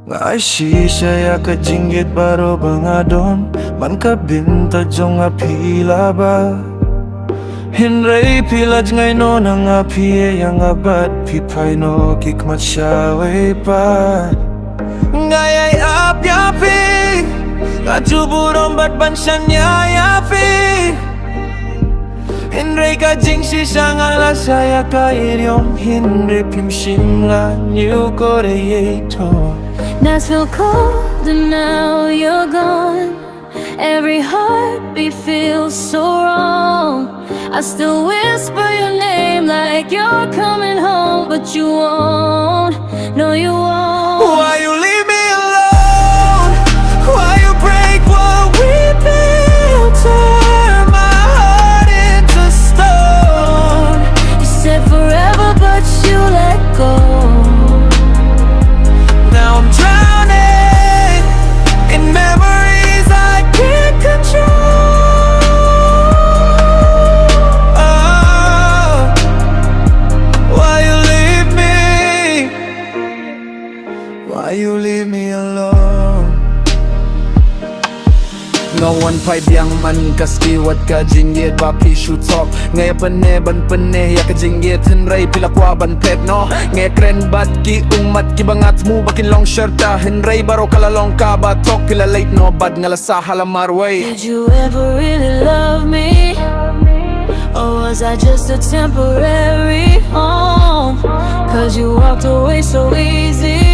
Nga shisha ya ka jinggit baro bangadon man ka binta jong nga pila ba Hinray pilaj ngay no na nga pie yang abad pipay no kikmat siya way pa Ngayay ap yapi Nga juburon bat ban siya niya yapi Hinray ka jing shisha nga la saya ka iryom Hinray pimshim la new koreator Nights feel cold and now you're gone. Every heartbeat feels so wrong. I still whisper your name like you're coming home, but you won't, no you won't. Why you leave me alone? Why you break what we built? Turn my heart into stone. You said forever, but you let go. Now I'm drowning in memories I can't control. Oh, why you leave me? Why you leave me alone? No one pipe yang man kaskiwat ka jingyet ba pishu talk Ngay pane ban pane ya ka jingyet Hinray pilakwa ban pep no Ngay kren bat ki umat ki bangat mu bakin long shirta Hinray baro kalalong ka ba talk pila late no bad ngala sa halamar way Did you ever really love me? Or was I just a temporary home? Cause you walked away so easy.